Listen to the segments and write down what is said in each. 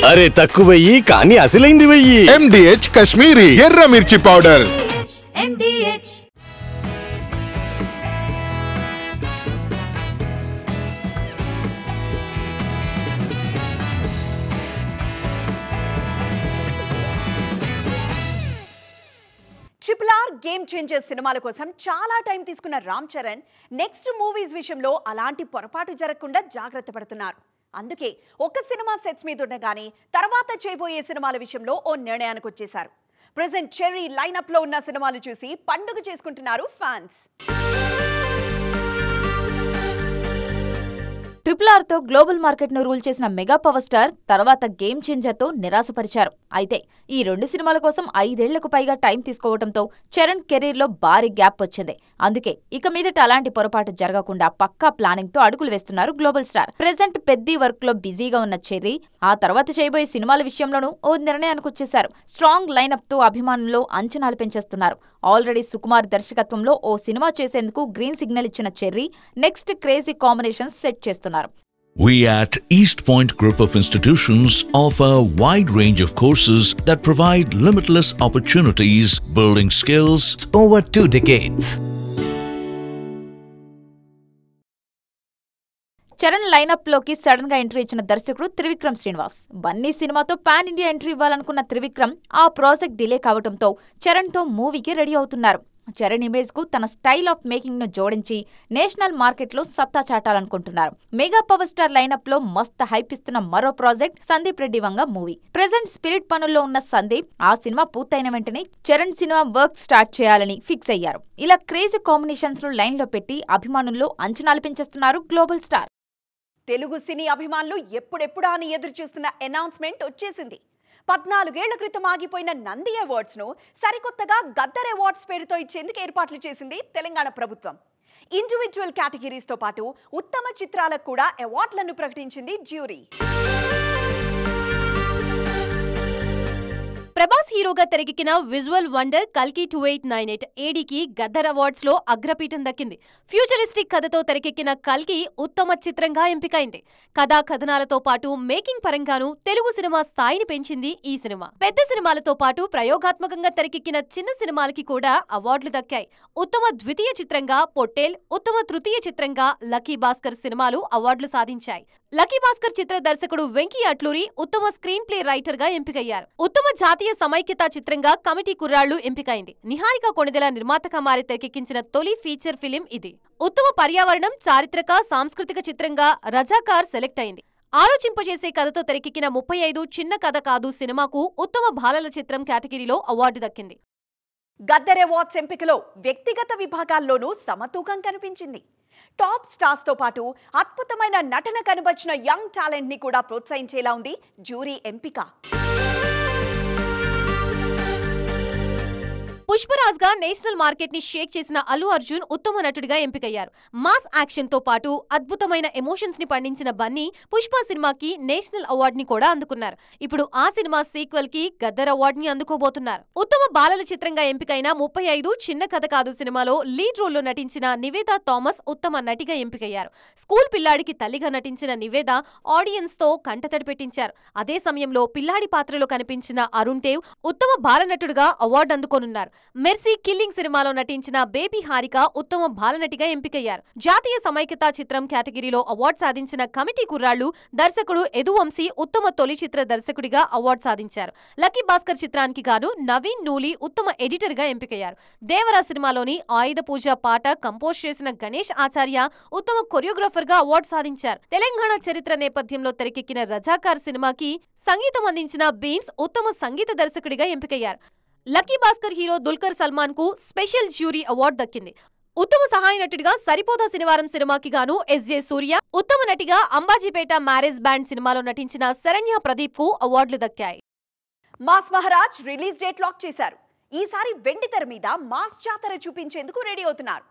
అరే తక్కువయ్యి కానీ అసలైంది వెయ్యి. MDH కాశ్మీరీ ఎర్ర మిర్చి powder. MDH triple R game changer సినిమాల కోసం చాలా టైం తీసుకున్న రామ్ చరణ్ నెక్స్ట్ మూవీస్ విషయంలో అలాంటి పొరపాటు జరగకుండా జాగ్రత్త పడుతున్నారు. అందుకే ఒక సినిమా సెట్స్ మీద ఉండగానే తర్వాత చేయబోయే సినిమాల విషయంలో ఓ నిర్ణయానికి వచ్చేశారు. ప్రెజెంట్ చెర్రీ లైనప్ లో ఉన్న సినిమాలు చూసి పండుగ చేసుకుంటున్నారు ఫ్యాన్స్. ట్రిపుల్ ఆర్ తో గ్లోబల్ మార్కెట్ ను రూల్ చేసిన మెగా పవర్ స్టార్ తర్వాత గేమ్ చేంజర్ తో నిరాశపరిచారు. అయితే ఈ రెండు సినిమాల కోసం 5 ఏళ్లకు పైగా టైం తీసుకోవడంతో చరణ్ కెరీర్ లో భారీ గ్యాప్ వచ్చింది. అందుకే ఇక మీదట అలాంటి పొరపాటు జరగకుండా పక్కా ప్లానింగ్ తో అడుగులు వేస్తున్నారు గ్లోబల్ స్టార్. ప్రెజెంట్ పెద్ద వర్క్ లో బిజీగా ఉన్న చెర్రీ ఆ తర్వాత చేయబోయే సినిమాల విషయంలోనూ ఓ నిర్ణయానికి వచ్చేశారు. స్ట్రాంగ్ లైనప్ తో అభిమానుల్లో అంచనాలు పెంచేస్తున్నారు. ఆల్రెడీ సుకుమార్ దర్శకత్వంలో ఓ సినిమా చేసేందుకు గ్రీన్ సిగ్నల్ ఇచ్చిన cherry next crazy combinations set చేస్తున్నారు. We at East Point Group of Institutions offer a wide range of courses that provide limitless opportunities, building skills over 2 decades. Charan lineup లోకి sudden గా entry ఇచ్చిన దర్శకుడు త్రివిక్రమ్ శ్రీనివాస్. బన్నీ సినిమాతో pan India entry ఇవ్వాలనుకున్న Trivikram ఆ project delay కావడంతో చరణ్ తో మూవీకి రెడీ అవుతున్నారు. చరణ్ ఇమేజ్ కు తన స్టైల్ ఆఫ్ మేకింగ్ ను జోడించి నేషనల్ మార్కెట్ లో సత్తా చాటాలనుకుంటున్నారు. మెగా పవర్ స్టార్ లైనప్ లో మస్త్ హైప్ ఇస్తున్న మరో project Sandeep Reddy Vanga movie. Present spirit పనుల్లో ఉన్న సందీప్ ఆ సినిమా పూర్తయిన వెంటనే చరణ్ సినిమా వర్క్ స్టార్ట్ చేయాలని ఫిక్స్ అయ్యారు. ఇలా క్రేజీ కాంబినేషన్స్ లో లైన్ లో పెట్టి అభిమానుల్లో అంచనాలు పెంచేస్తున్నారు గ్లోబల్ స్టార్. తెలుగు సినీ అభిమానులు ఎప్పుడెప్పుడా అని ఎదురు చూస్తున్న అనౌన్స్మెంట్ వచ్చేసింది. 14 ఏళ్ల క్రితం ఆగిపోయిన నంది అవార్డ్స్ ను సరికొత్తగా గద్దర్ అవార్డ్స్ పేరుతో ఇచ్చేందుకు ఏర్పాట్లు చేసింది తెలంగాణ ప్రభుత్వం. ఇండివిజువల్ కేటగిరీస్ తో పాటు ఉత్తమ చిత్రాలకు కూడా అవార్డులను ప్రకటించింది జ్యూరీ. ప్రభాస్ హీరోగా తెరకెక్కిన విజువల్ వండర్ కల్కి 2898 ఏడీకి గద్దర్ అవార్డ్స్ లో అగ్రపీఠం దక్కింది. ఫ్యూచరిస్టిక్ కథతో తెరకెక్కిన కల్కి ఉత్తమ చిత్రంగా ఎంపికైంది. కథా కథనాలతో పాటు మేకింగ్ పరంగానూ తెలుగు సినిమా స్థాయిని పెంచింది ఈ సినిమా. పెద్ద సినిమాలతో పాటు ప్రయోగాత్మకంగా తెరకెక్కిన చిన్న సినిమాలకి కూడా అవార్డులు దక్కాయి. ఉత్తమ ద్వితీయ చిత్రంగా పొట్టేల్, ఉత్తమ తృతీయ చిత్రంగా లక్కీ భాస్కర్ సినిమాలు అవార్డులు సాధించాయి. లక్కీ భాస్కర్ చిత్ర దర్శకుడు వెంకీ అట్లూరి ఉత్తమ స్క్రీన్ ప్లే రైటర్ గా ఎంపికయ్యారు. ఉత్తమ జాతీయ సమైక్యతా చిత్రంగా కమిటీ కుర్రాళ్లు ఎంపికైంది. నిహారిక కొణిదెల నిర్మాతగా మారి తెరకెక్కించిన తొలి ఫీచర్ ఫిలిం ఇది. ఉత్తమ పర్యావరణం, చారిత్రక, సాంస్కృతిక చిత్రంగా రజాకార్ సెలెక్ట్ అయింది. ఆలోచింపజేసే కథతో తెరకెక్కిన 35 చిన్న కథ కాదు సినిమాకు ఉత్తమ బాలల చిత్రం కేటగిరీలో అవార్డు దక్కింది. గద్దర్ అవార్డ్స్ ఎంపికలో వ్యక్తిగత విభాగాల్లోనూ సమతూకం కనిపించింది. టాప్ స్టార్స్ తో పాటు అద్భుతమైన నటన కనబర్చిన యంగ్ టాలెంట్ ని కూడా ప్రోత్సహించేలా ఉంది జ్యూరీ ఎంపిక. పుష్పరాజ్ గా నేషనల్ మార్కెట్ ని షేక్ చేసిన అల్లు అర్జున్ ఉత్తమ నటుడిగా ఎంపికయ్యారు. మాస్ యాక్షన్ తో పాటు అద్భుతమైన ఎమోషన్స్ ని పండించిన బన్నీ పుష్ప సినిమాకి నేషనల్ అవార్డు ని కూడా అందుకున్నారు. ఇప్పుడు ఆ సినిమా సీక్వెల్ కి గద్దర్ అవార్డు ని అందుకోబోతున్నారు. ఉత్తమ బాలల చిత్రంగా ఎంపికైన 35 చిన్న కథ కాదు సినిమాలో లీడ్ రోల్ లో నటించిన నివేదా థామస్ ఉత్తమ నటిగా ఎంపికయ్యారు. స్కూల్ పిల్లాడికి తల్లిగా నటించిన నివేదా ఆడియన్స్ తో కంటతడి పెట్టించారు. అదే సమయంలో పిల్లాడి పాత్రలో కనిపించిన అరుణ్ దేవ్ ఉత్తమ బాలనటుడుగా అవార్డు అందుకోనున్నారు. మెర్సీ కిల్లింగ్ సినిమాలో నటించిన బేబీ హారిక ఉత్తమ బాలనటిగా ఎంపికయ్యారు. జాతీయ సమైక్యతా చిత్రం కేటగిరీలో అవార్డు సాధించిన కమిటీ కుర్రాళ్లు దర్శకుడు యదువంశీ ఉత్తమ తొలి చిత్ర దర్శకుడిగా అవార్డు సాధించారు. లక్కీ భాస్కర్ చిత్రానికి గాను నవీన్ నూలి ఉత్తమ ఎడిటర్ గా ఎంపికయ్యారు. దేవరా సినిమాలోని ఆయుధ పూజ పాట కంపోజ్ చేసిన గణేష్ ఆచార్య ఉత్తమ కొరియోగ్రాఫర్ గా అవార్డు సాధించారు. తెలంగాణ చరిత్ర నేపథ్యంలో తెరకెక్కిన రజాకార్ సినిమాకి సంగీతం అందించిన బీమ్స్ ఉత్తమ సంగీత దర్శకుడిగా ఎంపికయ్యారు. లక్కీ భాస్కర్ హీరో దుల్కర్ సల్మాన్ కు స్పెషల్ జ్యూరీ అవార్డు దక్కింది. ఉత్తమ సహాయ నటుడిగా సరిపోదా శనివారం సినిమాకి గాను ఎస్జే సూర్య, ఉత్తమ నటిగా అంబాజీపేట మ్యారేజ్ బ్యాండ్ సినిమాలో నటించిన శరణ్య ప్రదీప్ కు అవార్డులు దక్కాయి. Mass Maharaj release date lock చేశారు. ఈసారి వెండి తెర మీద మాస్ జాతర చూపించేందుకు రెడీ అవుతున్నారు.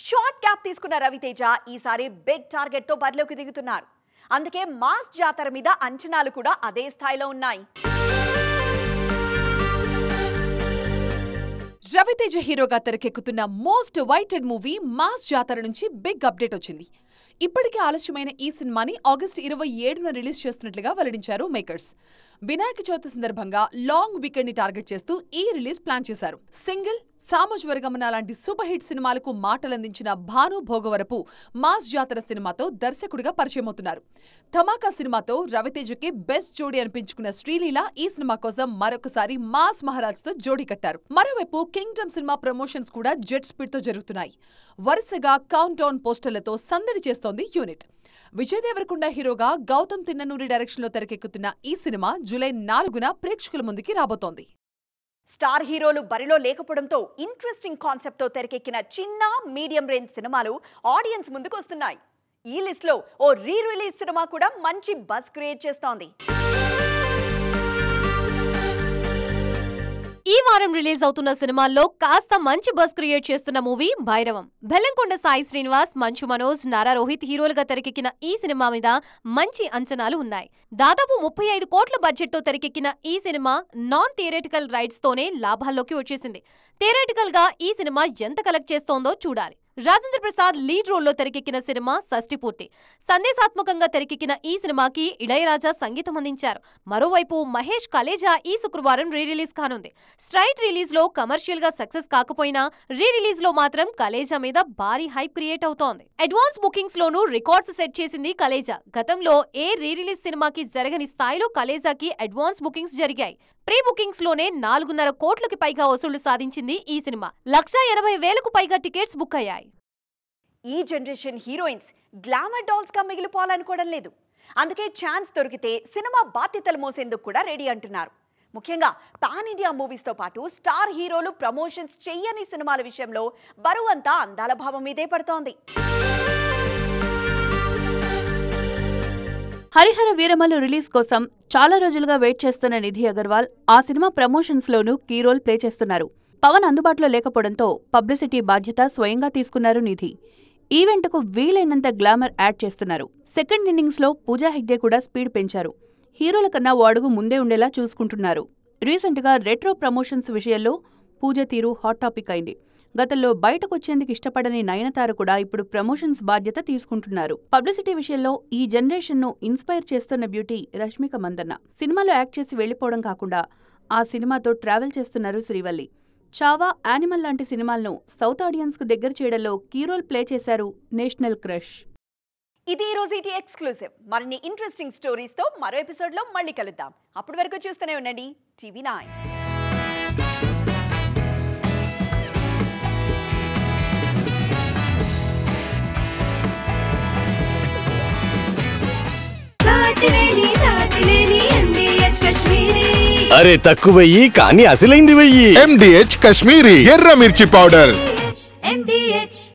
షార్ట్ గ్యాప్ తీసుకున్న రవితేజ ఈసారి బిగ్ టార్గెట్ తో బరిలోకి దిగుతున్నారు. అందుకే మాస్ జాతర మీద అంచనాలు కూడా అదే స్థాయిలో ఉన్నాయి. రవితేజ హీరోగా తెరకెక్కుతున్న మోస్ట్ అవైటెడ్ మూవీ మాస్ జాతర నుంచి బిగ్ అప్డేట్ వచ్చింది. ఇప్పటికే ఆలస్యమైన ఈ సినిమాని ఆగస్టు 27న రిలీజ్ చేస్తున్నట్లుగా వెల్లడించారు మేకర్స్. వినాయక చవితి సందర్భంగా లాంగ్ వీకెండ్ ని టార్గెట్ చేస్తూ ఈ రిలీజ్ ప్లాన్ చేశారు. సింగిల్, సామజ్వరగమన లాంటి సూపర్ హిట్ సినిమాలకు మాటలందించిన భాను భోగవరపు మాస్ జాతర సినిమాతో దర్శకుడిగా పరిచయమవుతున్నారు. ధమాకా సినిమాతో రవితేజకి బెస్ట్ జోడీ అనిపించుకున్న శ్రీలీల ఈ సినిమా కోసం మరొకసారి మాస్ మహారాజ్ తో జోడీ కట్టారు. మరోవైపు కింగ్డమ్ సినిమా ప్రమోషన్స్ కూడా జెట్ స్పీడ్ తో జరుగుతున్నాయి. వరుసగా కౌంట్ డౌన్ పోస్టర్లతో సందడి చేస్తోంది యూనిట్. విజయ్ దేవరకొండ హీరోగా గౌతమ్ తిన్ననూరి డైరెక్షన్ లో తెరకెక్కుతున్న ఈ సినిమా జూలై 4న ప్రేక్షకుల ముందుకి రాబోతోంది. స్టార్ హీరోలు బరిలో లేకపోవడంతో ఇంట్రెస్టింగ్ కాన్సెప్ట్ తో తెరకెక్కిన చిన్న, మీడియం రేంజ్ సినిమాలు ఆడియన్స్ ముందుకు వస్తున్నాయి. ఈ లిస్ట్ లో ఓ రిలీజ్ సినిమా కూడా మంచి బజ్ క్రియేట్ చేస్తోంది. ఈ వారం రిలీజ్ అవుతున్న సినిమాల్లో కాస్త మంచి బజ్ క్రియేట్ చేస్తున్న మూవీ భైరవం. బెల్లంకొండ సాయి శ్రీనివాస్, మంచు మనోజ్, నారా రోహిత్ హీరోలుగా తెరకెక్కిన ఈ సినిమా మీద మంచి అంచనాలు ఉన్నాయి. దాదాపు 35 కోట్ల బడ్జెట్ తో తెరకెక్కిన ఈ సినిమా నాన్ థియేటికల్ రైట్స్ తోనే లాభాల్లోకి వచ్చేసింది. థియేటికల్ గా ఈ సినిమా ఎంత కలెక్ట్ చేస్తోందో చూడాలి. రాజేంద్ర ప్రసాద్ లీడ్ రోల్లో తెరకెక్కిన సినిమా షష్టిపూర్తి. సందేశాత్మకంగా తెరకెక్కిన ఈ సినిమాకి ఇళయరాజా సంగీతం అందించారు. మరోవైపు మహేష్ కలేజా ఈ శుక్రవారం రిలీజ్ కానుంది. స్ట్రైట్ రిలీజ్ లో కమర్షియల్ గా సక్సెస్ కాకపోయినా రిలీజ్ లో మాత్రం కలేజా మీద భారీ హైప్ క్రియేట్ అవుతోంది. అడ్వాన్స్ బుకింగ్స్ లోనూ రికార్డ్స్ సెట్ చేసింది కలేజా. గతంలో ఏ రిలీజ్ సినిమాకి జరగని స్థాయిలో కలేజాకి అడ్వాన్స్ బుకింగ్స్ జరిగాయి. ప్రీ బుకింగ్స్ లోనే 4.5 కోట్లకి పైగా వసూళ్లు సాధించింది ఈ సినిమా. 1,80,000కు పైగా టికెట్స్ బుక్ అయ్యాయి. ఈ జనరేషన్ హీరోయిన్స్ గ్లామర్ డాల్స్ గా మిగిలిపోవాలనుకోవడం లేదు. అందుకే ఛాన్స్ దొరికితే సినిమా బాధ్యతలు మోసేందుకు కూడా రెడీ అంటున్నారు. ముఖ్యంగా పాన్ ఇండియా మూవీస్ తో పాటు స్టార్ హీరోలు ప్రమోషన్స్ చెయ్యని సినిమాల విషయంలో బరువంతా అందాల భావం మీదే పడుతోంది. హరిహర వీరమల్లు రిలీజ్ కోసం చాలా రోజులుగా వెయిట్ చేస్తున్న నిధి అగర్వాల్ ఆ సినిమా ప్రమోషన్స్ లోనూ కీ రోల్ ప్లే చేస్తున్నారు. పవన్ అందుబాటులో లేకపోవడంతో పబ్లిసిటీ బాధ్యత స్వయంగా తీసుకున్నారు నిధి. ఈవెంట్కు వీలైనంత గ్లామర్ యాడ్ చేస్తున్నారు. సెకండ్ ఇన్నింగ్స్ లో పూజా హెగ్డే కూడా స్పీడ్ పెంచారు. హీరోల కన్నా ఓ అడుగు ముందే ఉండేలా చూసుకుంటున్నారు. రీసెంట్ గా రెట్రో ప్రమోషన్స్ విషయంలో పూజ తీరు హాట్ టాపిక్ అయింది. గతంలో బయటకొచ్చేందుకు ఇష్టపడని నయనతార కూడా ఇప్పుడు ప్రమోషన్స్ బాధ్యత తీసుకుంటున్నారు. పబ్లిసిటీ విషయంలో ఈ జనరేషన్ ను ఇన్స్పైర్ చేస్తున్న బ్యూటీ రష్మిక మందన్న. సినిమాలో యాక్ట్ చేసి వెళ్లిపోవడం కాకుండా ఆ సినిమాతో ట్రావెల్ చేస్తున్నారు శ్రీవల్లి. చావా, యానిమల్ లాంటి సినిమాలను సౌత్ ఆడియన్స్ కు దగ్గర చేయడంలో కీ రోల్ ప్లే చేశారు నేషనల్ క్రష్. ఇది ఈ రోజు ఎక్స్క్లూసివ్. మరిన్ని ఇంట్రెస్టింగ్ స్టోరీస్ తో మరో ఎపిసోడ్ లో మళ్ళీ కలుద్దాం. అప్పటి వరకు చూస్తూనే ఉండండి TV9. అరే తక్కువయ్యి కానీ అసలైంది వెయ్యి. MDH కాశ్మీరీ ఎర్ర మిర్చి పౌడర్.